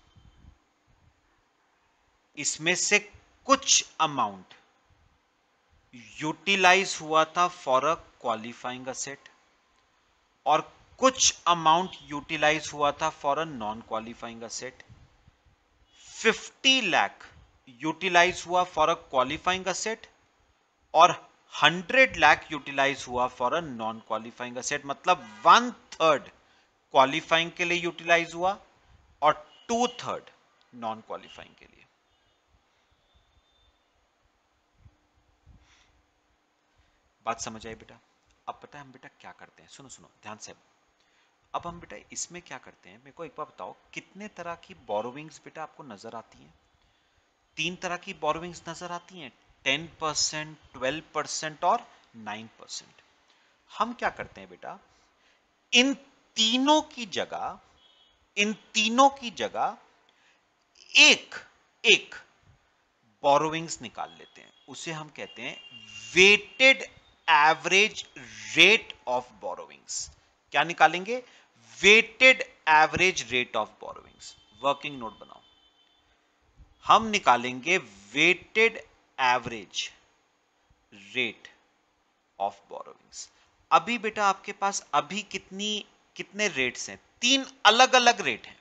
इसमें से कुछ अमाउंट यूटिलाइज हुआ था फॉर अ क्वालिफाइंग असेट और कुछ अमाउंट यूटिलाइज हुआ था for a non qualifying asset. 50 लाख यूटिलाइज हुआ फॉर अ क्वालिफाइंग असेट और 100 लाख यूटिलाइज हुआ for a non qualifying asset. मतलब 1/3 क्वालिफाइंग के लिए यूटिलाइज हुआ और 2/3 नॉन क्वालिफाइंग के लिए। बात समझ आई बेटा? अब पता है हम बेटा क्या करते हैं, सुनो सुनो ध्यान से। अब हम बेटा इसमें क्या करते हैं, मेरे को एक बार बताओ, कितने तरह की बोरोविंग्स बेटा आपको नजर आती हैं? 3 तरह की बोरोविंग्स नजर आती हैं, 10%, 12% और 9%। हम क्या करते हैं बेटा, इन तीनों की जगह, इन तीनों की जगह एक एक बोरोविंग्स निकाल लेते हैं। उसे हम कहते हैं weighted average rate of borrowings. क्या निकालेंगे? Weighted average rate of borrowings. Working note बनाओ, हम निकालेंगे weighted average rate of borrowings. अभी बेटा आपके पास अभी कितने रेट्स हैं? 3 अलग अलग रेट हैं।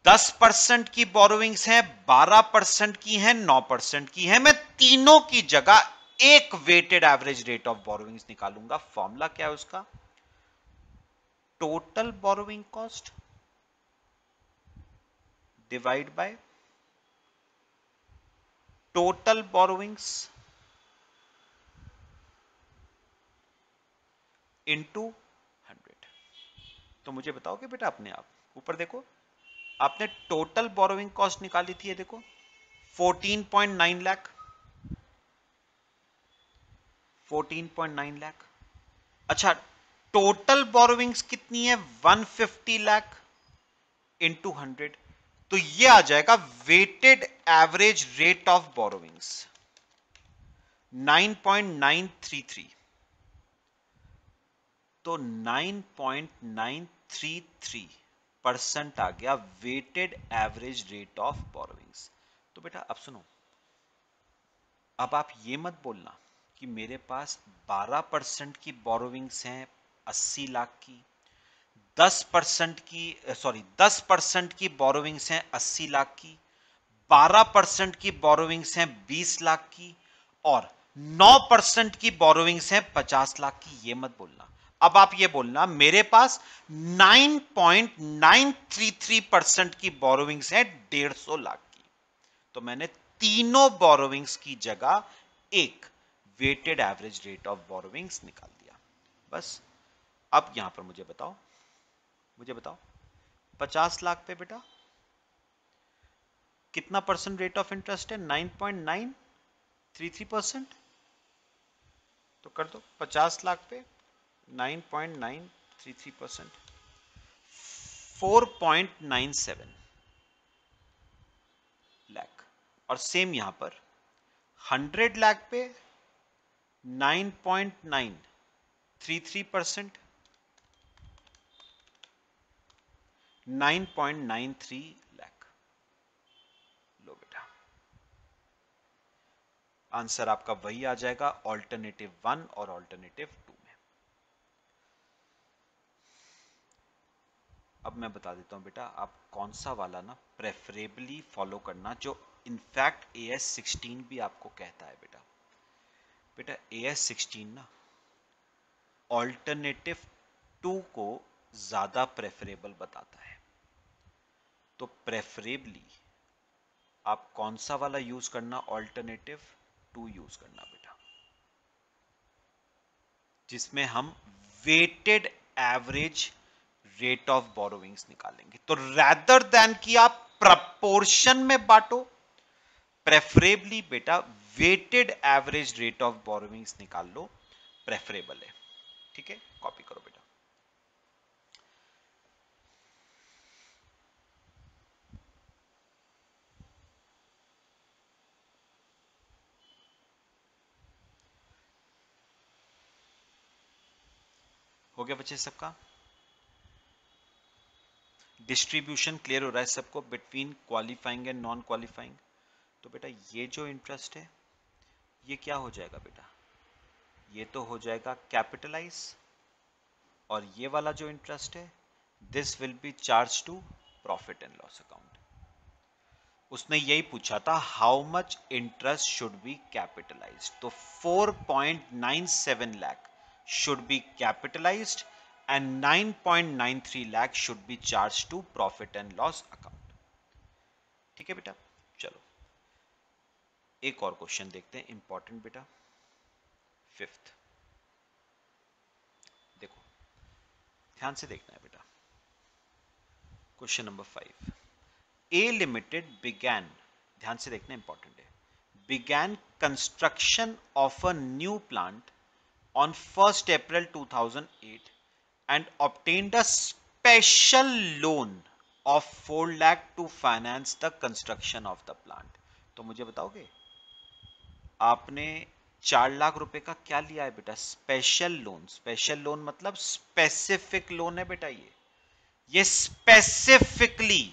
10% की बोरोविंग्स हैं, 12% की हैं, 9% की हैं। मैं तीनों की जगह एक weighted average rate of borrowings निकालूंगा। फॉर्मूला क्या है उसका? Total borrowing cost divide by total borrowings into 100। तो मुझे बताओगे बेटा अपने आप, ऊपर देखो, आपने टोटल बोरोविंग कॉस्ट निकाली थी, ये देखो 14.9 लाख, 14.9 लाख। अच्छा, टोटल बोरोविंग्स कितनी है? 150 लाख इंटू 100। तो ये आ जाएगा weighted average rate of borrowings 9.933। तो 9.933% आ गया weighted average rate of borrowings. तो बेटा अब सुनो, अब आप ये मत बोलना कि मेरे पास 12% की बोरोविंग्स हैं 80 लाख की, 10% की बोरोविंग्स हैं 80 लाख की, 12% की बोरोविंग्स हैं 20 लाख की और 9% की बोरोविंग्स हैं 50 लाख की। ये मत बोलना। अब आप ये बोलना मेरे पास 9.933% की बोरोविंग्स हैं 150 लाख की। तो मैंने तीनों बोरोविंग्स की जगह एक weighted average rate of borrowings निकाल दिया। बस अब यहां पर मुझे बताओ 50 लाख पे बेटा कितना परसेंट रेट ऑफ इंटरेस्ट है? 9.933%। तो कर दो 50 लाख पे 9.933%, 4.97 लाख। और सेम यहां पर 100 लाख पे 9.933%, 9.93 लाख। लो बेटा, आंसर आपका वही आ जाएगा ऑल्टरनेटिव 1 और ऑल्टरनेटिव 2 में। अब मैं बता देता हूं बेटा आप कौन सा वाला ना प्रेफरेबली फॉलो करना, जो इनफैक्ट AS16 भी आपको कहता है बेटा। बेटा AS16 ना ऑल्टरनेटिव 2 को ज्यादा प्रेफरेबल बताता है। तो प्रेफरेबली आप कौन सा वाला यूज करना, ऑल्टरनेटिव 2 यूज करना बेटा, जिसमें हम weighted average rate of borrowings निकालेंगे। तो रैदर देन कि आप प्रपोर्शन में बांटो, प्रेफरेबली बेटा weighted average rate of borrowings निकाल लो, प्रेफरेबल है। ठीक है, कॉपी करो बेटा। हो गया बच्चे सबका? डिस्ट्रीब्यूशन क्लियर हो रहा है सबको between qualifying and non qualifying? तो बेटा ये जो इंटरेस्ट है ये क्या हो जाएगा बेटा, ये तो हो जाएगा कैपिटलाइज, और ये वाला जो इंटरेस्ट है this will be charge to profit and loss account. उसने यही पूछा था how much interest should be capitalized, तो 4.97 lakh should be capitalized and 9.93 lakh should be charge to profit and loss account. ठीक है बेटा, चलो एक और क्वेश्चन देखते हैं, इंपॉर्टेंट बेटा, फिफ्थ। देखो ध्यान से देखना है बेटा, क्वेश्चन नंबर 5। ए लिमिटेड बिगैन, ध्यान से देखना इंपॉर्टेंट है, began construction of a new plant on 1st April 2008 and obtained a special loan of 4 lakh to finance the construction of the plant। तो मुझे बताओगे आपने 4 लाख रुपए का क्या लिया है बेटा, स्पेशल लोन। स्पेशल लोन मतलब स्पेसिफिक लोन है बेटा, ये स्पेसिफिकली,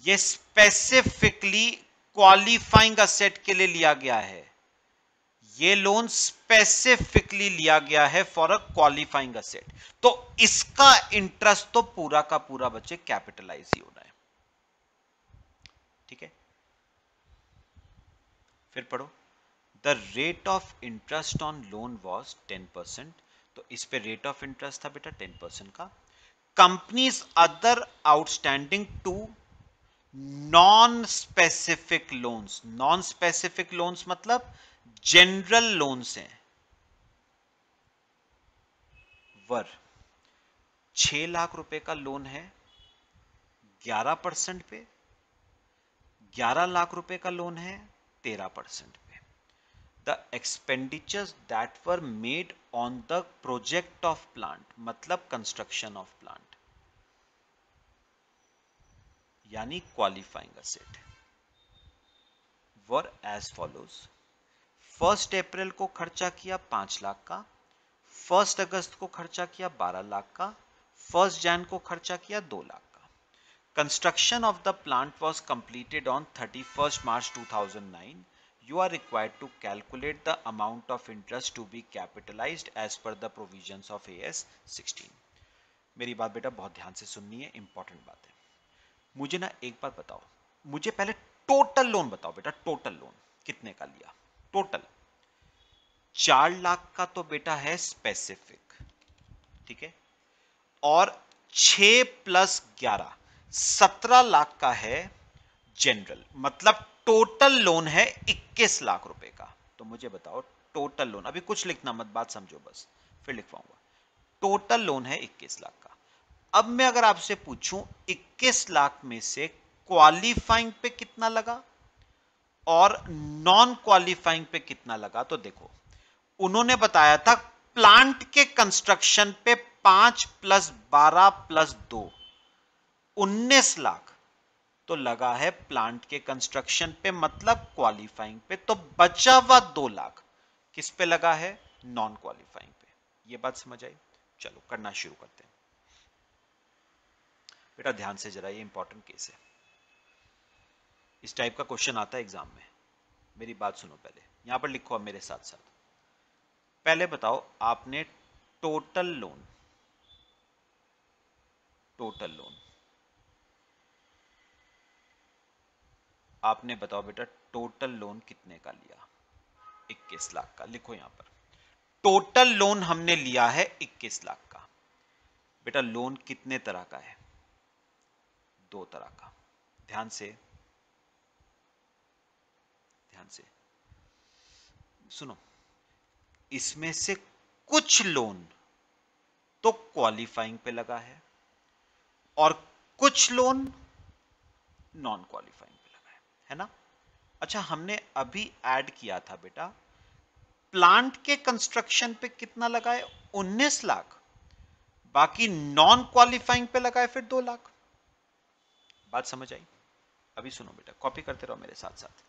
ये स्पेसिफिकली क्वालिफाइंग असेट के लिए लिया गया है। ये लोन स्पेसिफिकली लिया गया है फॉर अ क्वालिफाइंग असेट, तो इसका इंटरेस्ट तो पूरा का पूरा बच्चे कैपिटलाइज ही होना है। ठीक है, फिर पढ़ो, the rate of interest on loan was 10%, तो इस पे रेट ऑफ इंटरेस्ट था बेटा 10% का। Companies other outstanding to non specific loans, non specific loans मतलब जनरल लोन्स हैं, वर 6 लाख रुपए का लोन है 11% पे, 11 लाख रुपए का लोन है 13% पे। The expenditures that were made on the project of plant मतलब कंस्ट्रक्शन ऑफ प्लांट यानी qualifying asset were as follows. 1 अप्रैल को खर्चा किया 5 लाख का, 1 अगस्त को खर्चा किया 12 लाख का, 1 जनवरी को खर्चा किया 2 लाख का। Construction of the plant was completed on 31st March 2009. You are required to calculate the amount of interest to be capitalized as per the provisions of AS 16. मेरी बात बेटा बहुत ध्यान से सुननी है, इंपॉर्टेंट बात है। मुझे ना एक बात बताओ, मुझे पहले टोटल लोन बताओ बेटा, टोटल लोन कितने का लिया टोटल। 4 लाख का तो बेटा है स्पेसिफिक, ठीक है, और 6 प्लस 11 17 लाख का है जनरल, मतलब टोटल लोन है 21 लाख रुपए का। तो मुझे बताओ टोटल लोन, अभी कुछ लिखना मत, बात समझो बस, फिर लिखवाऊंगा। टोटल लोन है 21 लाख का। अब मैं अगर आपसे पूछूं 21 लाख में से क्वालिफाइंग पे कितना लगा और नॉन क्वालिफाइंग पे कितना लगा, तो देखो उन्होंने बताया था प्लांट के कंस्ट्रक्शन पे 5 प्लस 12 प्लस 2 19 लाख तो लगा है प्लांट के कंस्ट्रक्शन पे मतलब क्वालिफाइंग पे, तो बचा हुआ 2 लाख किस पे लगा है, नॉन क्वालिफाइंग पे। ये बात समझ आई? चलो करना शुरू करते हैं बेटा, ध्यान से जरा, ये इंपॉर्टेंट केस है, इस टाइप का क्वेश्चन आता है एग्जाम में। मेरी बात सुनो, पहले यहां पर लिखो, अब मेरे साथ साथ पहले बताओ आपने टोटल लोन, टोटल लोन आपने बताओ बेटा टोटल लोन कितने का लिया, 21 लाख का। लिखो यहां पर टोटल लोन हमने लिया है 21 लाख का। बेटा लोन कितने तरह का है, 2 तरह का, ध्यान से। ध्यान से सुनो, इसमें से कुछ लोन तो क्वालिफाइंग पे लगा और कुछ लोन नॉन क्वालिफाइंग पे लगा है ना। अच्छा, हमने अभी ऐड किया था बेटा, प्लांट के कंस्ट्रक्शन पे कितना लगा है, 19 लाख, बाकी नॉन क्वालिफाइंग पे लगा है फिर 2 लाख। बात समझ आई? अभी सुनो बेटा, कॉपी करते रहो मेरे साथ साथ।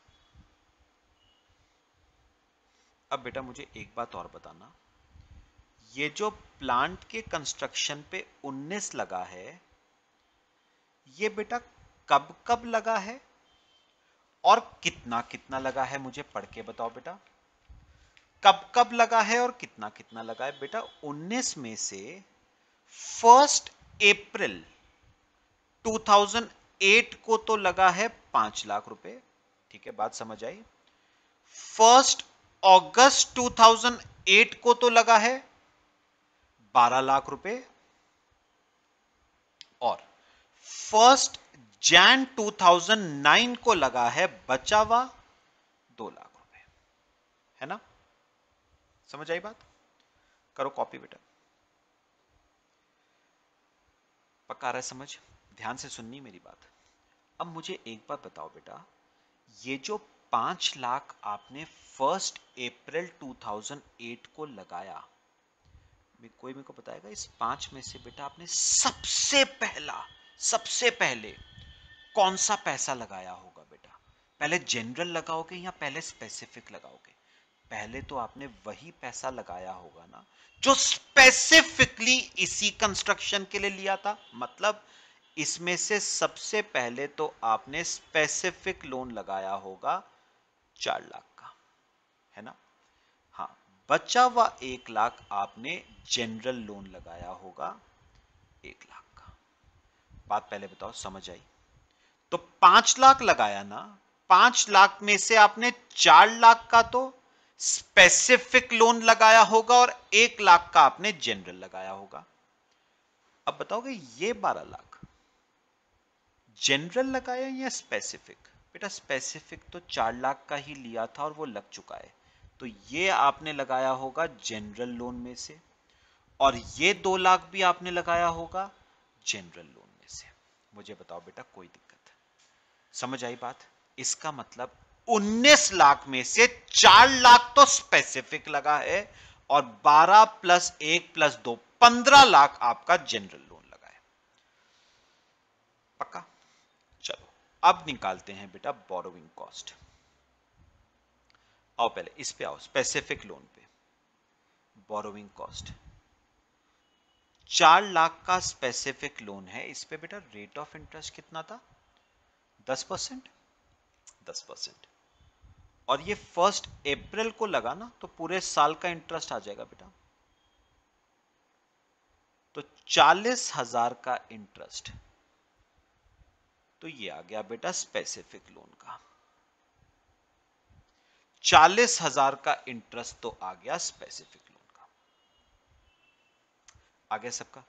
अब बेटा मुझे एक बात और बताना, ये जो प्लांट के कंस्ट्रक्शन पे 19 लगा है, ये बेटा कब कब लगा है और कितना कितना लगा है, मुझे पढ़ के बताओ बेटा। कब कब लगा है और कितना कितना लगा है बेटा? 19 में से 1 अप्रैल 2008 को तो लगा है 5 लाख रुपए, ठीक है, बात समझ आई। 1 अगस्त 2008 को तो लगा है 12 लाख रुपए, और 1 जनवरी 2009 को लगा है बचा हुआ 2 लाख रुपए, है ना। समझ आई बात? करो कॉपी बेटा। पक्का रहा है समझ? ध्यान से सुननी मेरी बात। अब मुझे एक बात बताओ बेटा, ये जो 5 लाख आपने 1 अप्रैल 2008 को लगाया, कोई मेरे को बताएगा इस 5 में से बेटा आपने सबसे पहले कौन सा पैसा लगाया होगा बेटा? पहले जनरल लगाओगे या पहले स्पेसिफिक लगाओगे? पहले तो आपने वही पैसा लगाया होगा ना जो स्पेसिफिकली इसी कंस्ट्रक्शन के लिए लिया था। मतलब इसमें से सबसे पहले तो आपने स्पेसिफिक लोन लगाया होगा 4 लाख का, है ना। हाँ, बचा हुआ 1 लाख आपने जनरल लोन लगाया होगा 1 लाख का। बात पहले बताओ, समझ आई? तो 5 लाख लगाया ना, 5 लाख में से आपने 4 लाख का तो स्पेसिफिक लोन लगाया होगा और 1 लाख का आपने जनरल लगाया होगा। अब बताओगे ये 12 लाख जनरल लगाया या स्पेसिफिक? बेटा स्पेसिफिक तो 4 लाख का ही लिया था और वो लग चुका है, तो ये आपने लगाया होगा जनरल लोन में से, और ये 2 लाख भी आपने लगाया होगा जनरल लोन में से। मुझे बताओ बेटा कोई दिक्कत? समझ आई बात? इसका मतलब 19 लाख में से 4 लाख तो स्पेसिफिक लगा है और 12 प्लस 1 प्लस 2 15 लाख आपका जनरल लोन लगा है। पक्का? चलो अब निकालते हैं बेटा बोरोइंग कॉस्ट। आओ पहले इस पे आओ, स्पेसिफिक लोन पे बोरोइंग कॉस्ट। 4 लाख का स्पेसिफिक लोन है, इस पे बेटा रेट ऑफ इंटरेस्ट कितना था? 10%। 10%, और ये 1 अप्रैल को लगा ना, तो पूरे साल का इंटरेस्ट आ जाएगा बेटा। तो 40,000 का इंटरेस्ट, तो ये आ गया बेटा स्पेसिफिक लोन का। 40,000 का इंटरेस्ट तो आ गया स्पेसिफिक लोन का। आ गया सबका?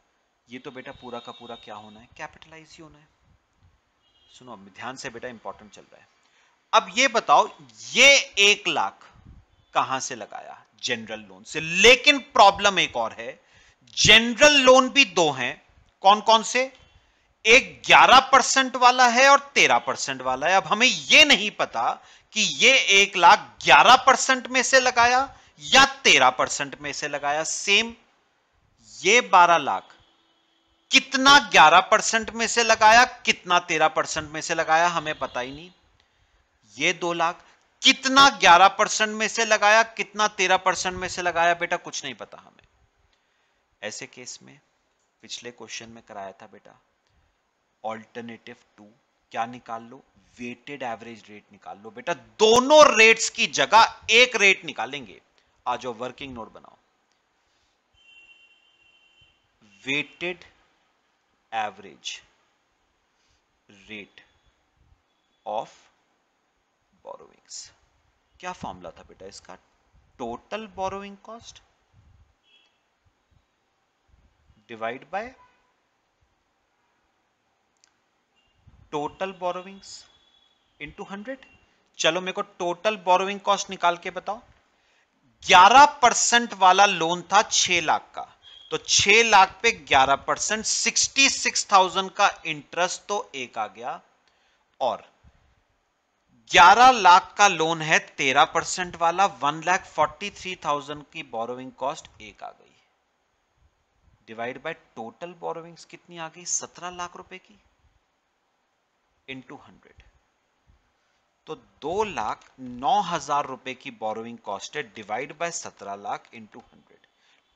ये तो बेटा पूरा का पूरा क्या होना है? कैपिटलाइज ही होना है। सुनो ध्यान से बेटा, इंपॉर्टेंट चल रहा है। अब ये बताओ, ये 1 लाख कहां से लगाया? जनरल लोन से। लेकिन प्रॉब्लम एक और है, जनरल लोन भी 2 हैं। कौन कौन से? एक 11% वाला है और 13% वाला है। अब हमें यह नहीं पता कि ये 1 लाख 11% में से लगाया या 13% में से लगाया। सेम ये 12 लाख कितना 11% में से लगाया, कितना 13% में से लगाया, हमें पता ही नहीं। ये 2 लाख कितना 11% में से लगाया, कितना 13% में से लगाया, बेटा कुछ नहीं पता हमें। ऐसे केस में पिछले क्वेश्चन में कराया था बेटा, ऑल्टरनेटिव 2 क्या निकाल लो? वेटेड एवरेज रेट निकाल लो बेटा। दोनों रेट्स की जगह एक रेट निकालेंगे। आ जाओ वर्किंग नोट बनाओ। Weighted average rate of borrowings. क्या फॉर्मूला था बेटा इसका? Total borrowing cost divide by total borrowings into 100। चलो मेरे को टोटल बोरोइंग कॉस्ट निकाल के बताओ। 11% वाला लोन था 6 लाख का, तो 6 लाख पे 11%, 66,000 का इंटरेस्ट तो एक आ गया, और 11 लाख का लोन है 13% वाला, 1,43,000 की बोरोइंग कॉस्ट एक आ गई, डिवाइड बाय टोटल बोरोइंग्स कितनी आ गई, 17 लाख रुपए की, इंटू 100, तो 2,09,000 रुपए की बोरोइंग कॉस्ट है, डिवाइड बाय 17 लाख इंटू 100,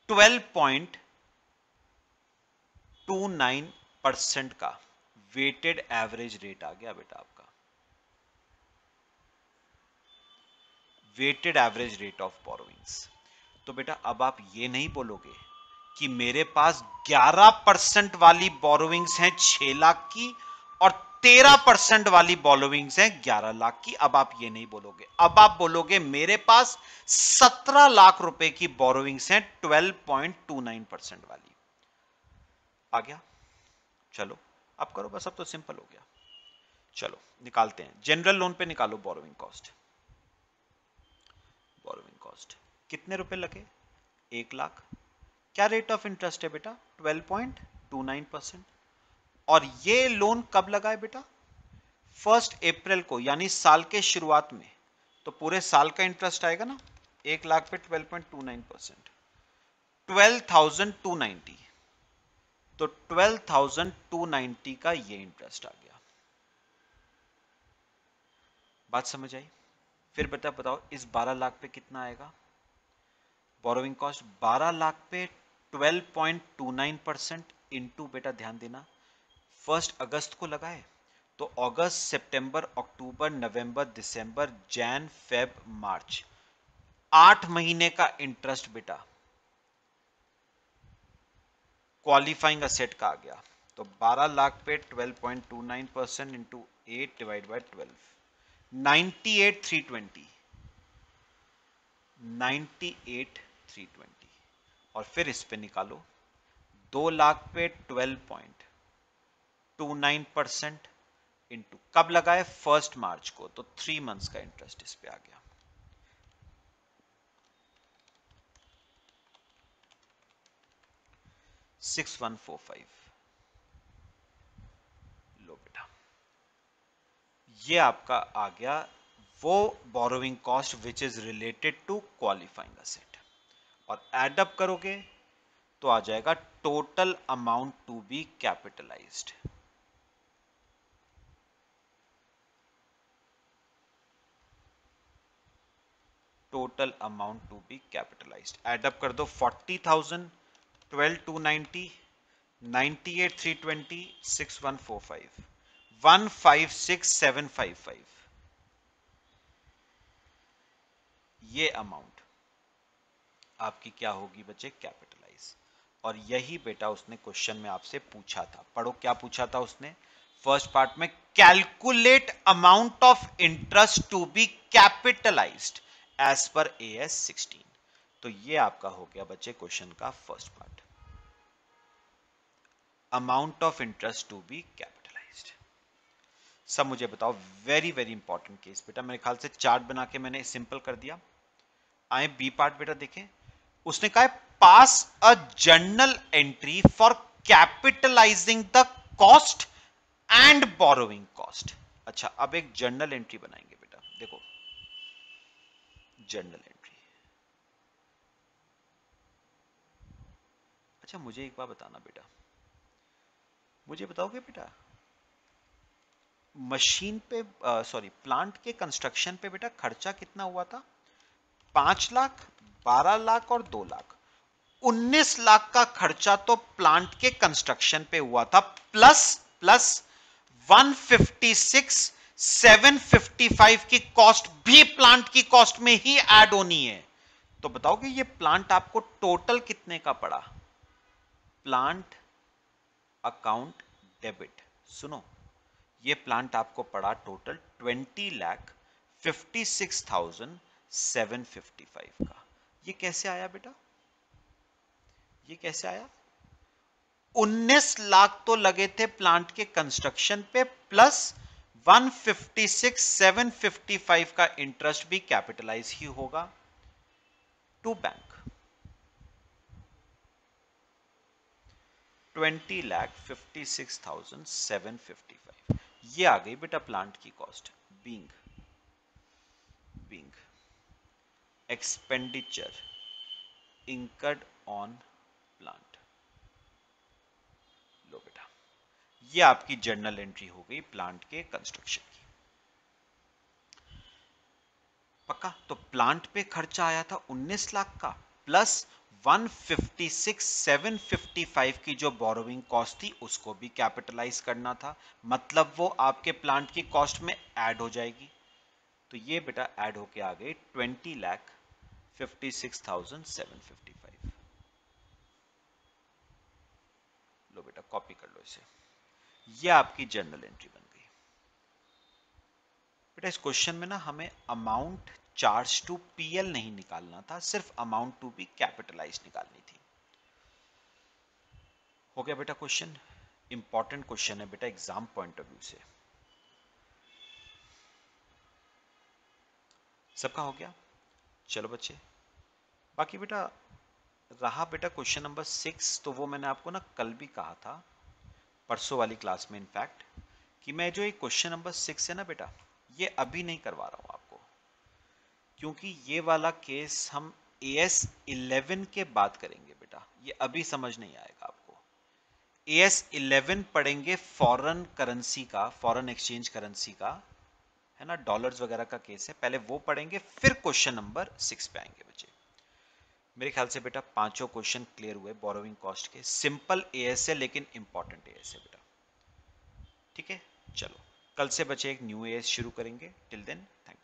12.29% का वेटेड एवरेज रेट आ गया बेटा आपका, weighted average rate of borrowings. तो बेटा अब आप ये नहीं बोलोगे कि मेरे पास 11% वाली बोरोइंग्स हैं 6 लाख की और 13% वाली बोरोइंग्स हैं 11 लाख की। अब आप ये नहीं बोलोगे, अब आप बोलोगे मेरे पास 17 लाख रुपए की बोरोइंग्स हैं 12.29% वाली। आ गया? चलो अब करो बस, अब तो सिंपल हो गया। चलो निकालते हैं, जनरल लोन पे निकालो बोरोइंग कॉस्ट। बोरोइंग कॉस्ट कितने रुपए लगे, 1 लाख। क्या रेट ऑफ इंटरेस्ट है बेटा, 12.29%। और ये लोन कब लगा है बेटा, 1 अप्रैल को, यानी साल के शुरुआत में। तो पूरे साल का इंटरेस्ट आएगा ना, 1 लाख पे 12.29%, 12,290। तो 12,290 का ये इंटरेस्ट आ गया। बात समझ आई? फिर बेटा बताओ इस 12 लाख पे कितना आएगा बोरोइंग कॉस्ट, 12 लाख पे 12.29% इंटू, बेटा ध्यान देना 1 अगस्त को लगाए, तो अगस्त, सितंबर, अक्टूबर, नवंबर, दिसंबर, जैन, फेब, मार्च, 8 महीने का इंटरेस्ट बेटा क्वालिफाइंग असेट का आ गया। तो 12 लाख पे 12.29% इंटू 8 डिवाइड बाय 12, 98,320, 98,320। और फिर इस पे निकालो, 2 लाख पे 12.29% इंटू, कब लगाए, 1 मार्च को, तो 3 मंथ्स का इंटरेस्ट इस पे आ गया। $6,145। लो बेटा, ये आपका आ गया वो borrowing cost which is related to qualifying asset. और एड अप करोगे तो आ जाएगा total amount to be capitalized. Total amount to be capitalized add up कर दो, 40,000, 12,290, 98,320, 6,145, 156,755। ये अमाउंट आपकी क्या होगी बच्चे, कैपिटलाइज। और यही बेटा उसने क्वेश्चन में आपसे पूछा था, पढ़ो क्या पूछा था उसने फर्स्ट पार्ट में, calculate amount of interest to be capitalized as per AS 16। तो ये आपका हो गया बच्चे क्वेश्चन का first part, amount of interest to be capitalized. सब मुझे बताओ, वेरी वेरी इंपॉर्टेंट केस बेटा, मेरे ख्याल से चार्ट बना के मैंने सिंपल कर दिया। आए बी पार्ट बेटा देखें, उसने कहा pass a journal entry for capitalising the cost and borrowing cost. अच्छा अब एक जर्नल एंट्री बनाएंगे बेटा, देखो जर्नल एंट्री। अच्छा मुझे एक बात बताना बेटा, मुझे बताओगे बेटा मशीन पे, सॉरी प्लांट के कंस्ट्रक्शन पे बेटा खर्चा कितना हुआ था, 5 लाख, 12 लाख और 2 लाख, 19 लाख का खर्चा तो प्लांट के कंस्ट्रक्शन पे हुआ था, प्लस प्लस 156 755 की कॉस्ट भी प्लांट की कॉस्ट में ही ऐड होनी है। तो बताओगे ये प्लांट आपको टोटल कितने का पड़ा, प्लांट अकाउंट डेबिट, सुनो ये प्लांट आपको पड़ा टोटल 20,56,755 का। ये कैसे आया बेटा, ये कैसे आया, 19 लाख तो लगे थे प्लांट के कंस्ट्रक्शन पे, प्लस 156,755 का इंटरेस्ट भी कैपिटलाइज ही होगा टू बैंक। 20,56,755 ये आ गई बेटा प्लांट की cost. Being expenditure incurred on plant. लो बेटा, ये आपकी जर्नल एंट्री हो गई प्लांट के कंस्ट्रक्शन की। पक्का? तो प्लांट पे खर्चा आया था 19 लाख का प्लस 156,755 की जो बोरोइंग कॉस्ट थी उसको भी कैपिटलाइज करना था, मतलब वो आपके प्लांट की कॉस्ट में ऐड हो जाएगी। तो ये बेटा ऐड होके आ गई 20,56,755। लो बेटा कॉपी कर लो इसे, ये आपकी जर्नल एंट्री बन गई। बेटा इस क्वेश्चन में ना हमें अमाउंट चार्ज टू पीएल नहीं निकालना था, सिर्फ अमाउंट टू बी कैपिटलाइज निकालनी थी। हो गया बेटा क्वेश्चन? इंपॉर्टेंट क्वेश्चन है बेटा एग्जाम पॉइंट ऑफ व्यू से। सबका हो गया? चलो बच्चे, बाकी बेटा रहा बेटा क्वेश्चन नंबर 6, तो वो मैंने आपको ना कल भी कहा था, परसों वाली क्लास में इनफैक्ट, कि मैं जो ये क्वेश्चन नंबर 6 है ना बेटा, ये अभी नहीं करवा रहा हूं आपको, क्योंकि ये वाला केस हम AS 11 के बाद करेंगे बेटा, ये अभी समझ नहीं आएगा आपको। AS 11 पढ़ेंगे फॉरेन करेंसी का, फॉरेन एक्सचेंज करेंसी का, है ना, डॉलर्स वगैरह का केस है, पहले वो पढ़ेंगे फिर क्वेश्चन नंबर 6 पे आएंगे बच्चे। मेरे ख्याल से बेटा पांचों क्वेश्चन क्लियर हुए बोरोइंग कॉस्ट के। सिंपल एएस है लेकिन इंपॉर्टेंट एएस है बेटा, ठीक है। चलो कल से बच्चे एक न्यू एएस शुरू करेंगे। Till then thank you.